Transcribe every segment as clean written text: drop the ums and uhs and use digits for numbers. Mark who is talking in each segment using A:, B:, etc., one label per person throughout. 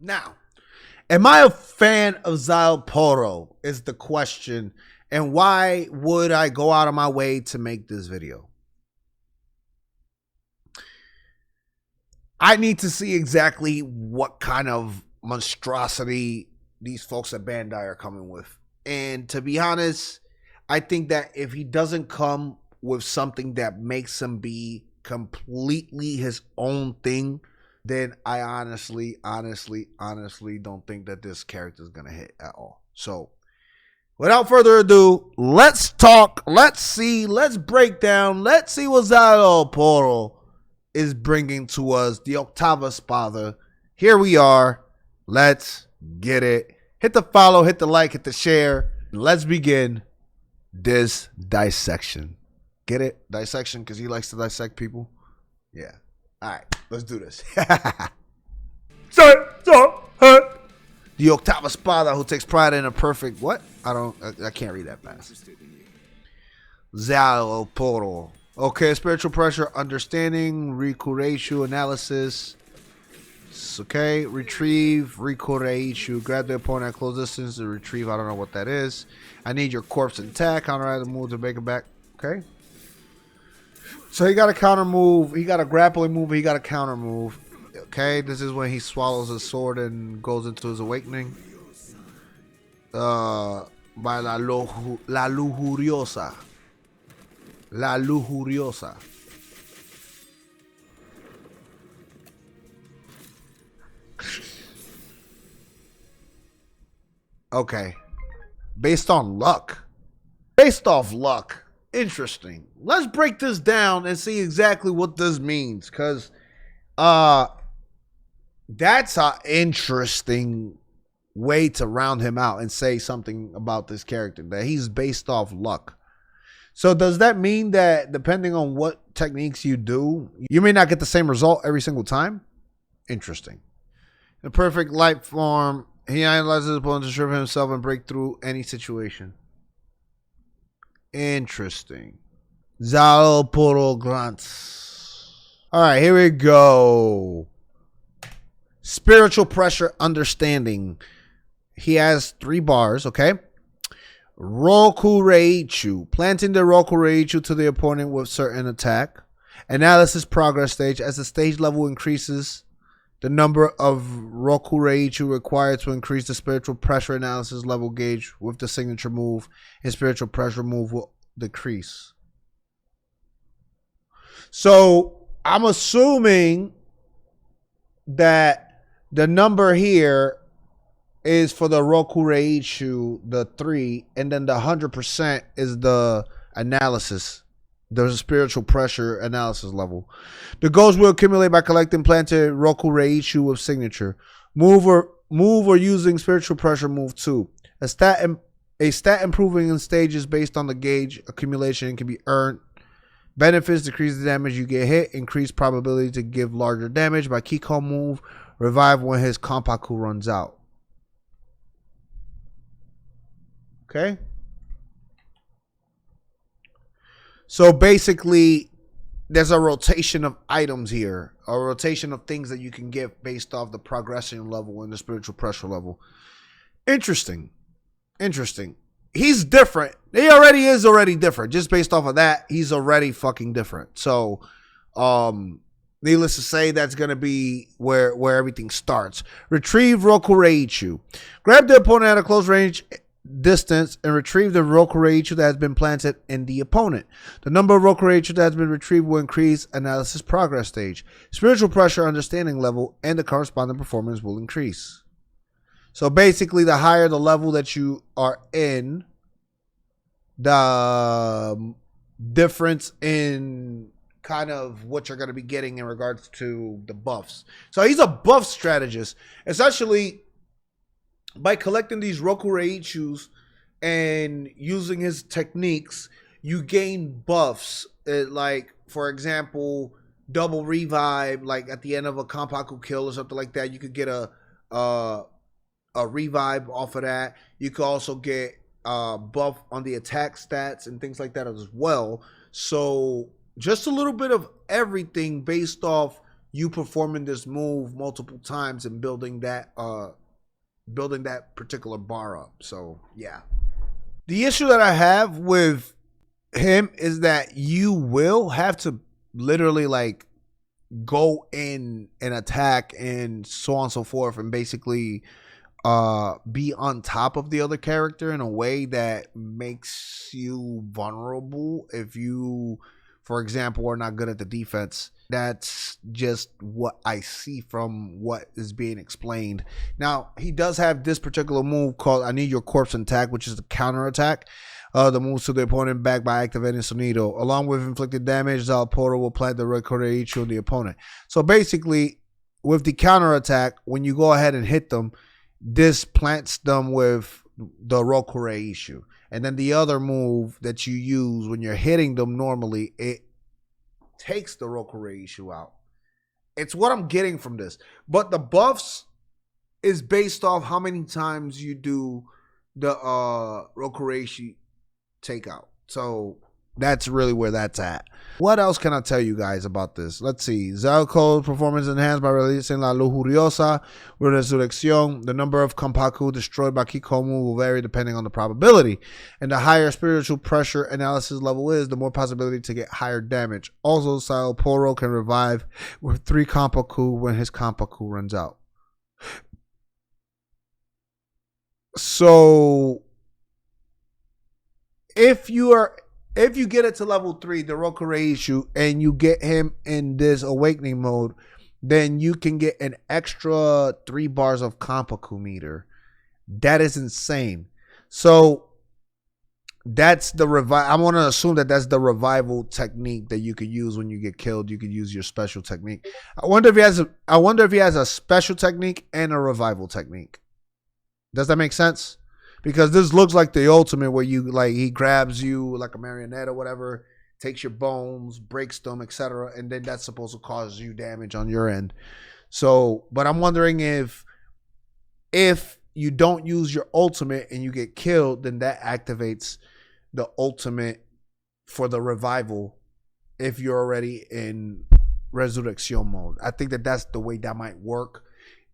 A: Now, am I a fan of Sayelporro is the question, and why would I go out of my way to make this video? I need to see exactly what kind of monstrosity these folks at Bandai are coming with. And to be honest, I think that if he doesn't come with something that makes him be completely his own thing, then I honestly don't think that this character is going to hit at all. So without further ado, let's talk, let's see, let's break down, let's see what Sayelporro is bringing to us. The Octava Espada. Here we are. Let's get it. Hit the follow, hit the like, hit the share. Let's begin this dissection. Get it? Dissection, because he likes to dissect people. Yeah. All right, let's do this. The Octava Espada, who takes pride in a perfect what? I can't read that fast. Sayelporro. Okay, spiritual pressure, understanding, Rikureishu analysis. Okay, retrieve, Rikureishu. Grab the opponent at close distance to retrieve. I don't know what that is. I need your corpse intact. Counteract the move to make it back. Okay. So he got a counter move. He got a grappling move. He got a counter move. Okay, this is when he swallows his sword and goes into his awakening. By La Lujuriosa. La Lujuriosa. Okay. Based on luck. Based off luck. Interesting. Let's break this down and see exactly what this means. Because that's an interesting way to round him out and say something about this character. That he's based off luck. So does that mean that depending on what techniques you do, you may not get the same result every single time? Interesting. The perfect light form, he analyzes his opponent to strip himself and break through any situation. Interesting. Sayelporro Grantz. All right, here we go. Spiritual pressure, understanding. He has 3 bars, okay? Rikureishu, planting the Rikureishu to the opponent with certain attack. Analysis progress stage. As the stage level increases, the number of Rikureishu required to increase the spiritual pressure analysis level gauge with the signature move and spiritual pressure move will decrease. So I'm assuming that the number here is for the Rikureishu, the 3, and then the 100% is the analysis. There's a spiritual pressure analysis level. The goals will accumulate by collecting planted Rikureishu with signature. Move or using spiritual pressure move 2. A stat improving in stages based on the gauge accumulation can be earned. Benefits: decrease the damage you get hit, increase probability to give larger damage by Kiko move, revive when his Kompaku runs out. Okay. So basically, there's a rotation of items here, a rotation of things that you can get based off the progression level and the spiritual pressure level. Interesting. Interesting. He's different. He already is different. Just based off of that, he's already fucking different. So, needless to say, that's going to be where everything starts. Retrieve Rikureishu. Grab the opponent at a close range distance and retrieve the Rikureishu that has been planted in the opponent. The number of Rikureishu that has been retrieved will increase. Analysis progress stage. Spiritual pressure understanding level and the corresponding performance will increase. So basically, the higher the level that you are in, the difference in kind of what you're going to be getting in regards to the buffs. So he's a buff strategist. Essentially, by collecting these Rikureishus and using his techniques, you gain buffs. Like, for example, double revive, like at the end of a Kompaku kill or something like that, you could get a revive off of that. You could also get buff on the attack stats and things like that as well. So just a little bit of everything based off you performing this move multiple times and building that particular bar up. So yeah. The issue that I have with him is that you will have to literally like go in and attack and so on and so forth, and basically be on top of the other character in a way that makes you vulnerable if you, for example, are not good at the defense. That's just what I see from what is being explained. Now, he does have this particular move called I Need Your Corpse Intact, which is the counter attack. The moves to the opponent back by activating Sonido. Along with inflicted damage, Sayelporro will plant the Red Koreichi on the opponent. So basically, with the counter attack, when you go ahead and hit them, this plants them with the Koreichi. And then the other move that you use when you're hitting them normally, it takes the Koreichi out. It's what I'm getting from this. But the buffs is based off how many times you do the Koreichi takeout. So that's really where that's at. What else can I tell you guys about this? Let's see. Sayelporro's performance enhanced by releasing La Lujuriosa Resurrección. The number of Kampaku destroyed by Kikomu will vary depending on the probability. And the higher spiritual pressure analysis level is, the more possibility to get higher damage. Also, Sayelporro can revive with 3 Kampaku when his Kampaku runs out. So if you get it to level 3, the Koreichi, and you get him in this awakening mode, then you can get an extra 3 bars of Kampaku meter. That is insane. So that's the I want to assume that that's the revival technique that you could use when you get killed. You could use your special technique. I wonder if he has a special technique and a revival technique. Does that make sense? Because this looks like the ultimate where you like he grabs you like a marionette or whatever, takes your bones, breaks them, etc., and then that's supposed to cause you damage on your end. So, but I'm wondering if you don't use your ultimate and you get killed, then that activates the ultimate for the revival if you're already in Resurrection mode. I think that that's the way that might work.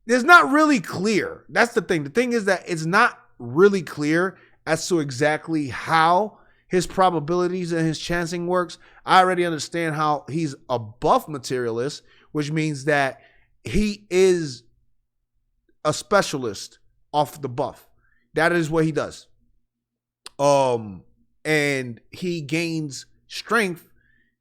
A: It's not really clear. That's the thing. The thing is that it's not really clear as to exactly how his probabilities and his chancing works. I already understand how he's a buff materialist, which means that he is a specialist off the buff. That is what he does. And he gains strength,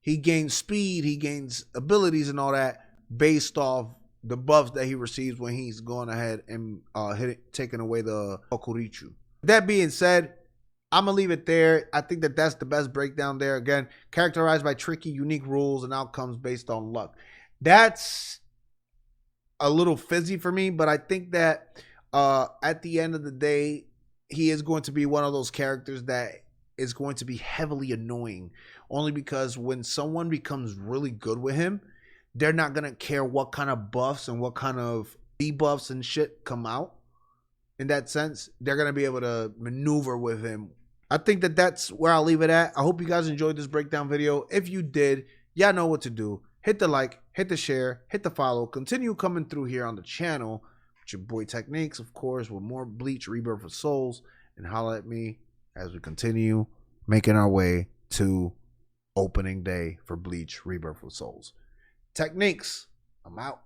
A: he gains speed, he gains abilities and all that based off the buffs that he receives when he's going ahead and taking away the Koreichi. That being said, I'm going to leave it there. I think that that's the best breakdown there. Again, characterized by tricky, unique rules and outcomes based on luck. That's a little fizzy for me, but I think that at the end of the day, he is going to be one of those characters that is going to be heavily annoying. Only because when someone becomes really good with him, they're not going to care what kind of buffs and what kind of debuffs and shit come out. In that sense, they're going to be able to maneuver with him. I think that that's where I'll leave it at. I hope you guys enjoyed this breakdown video. If you did, y'all know what to do. Hit the like, hit the share, hit the follow. Continue coming through here on the channel with your boy Techneex, of course, with more Bleach, Rebirth of Souls. And holla at me as we continue making our way to opening day for Bleach, Rebirth of Souls. Techneex, I'm out.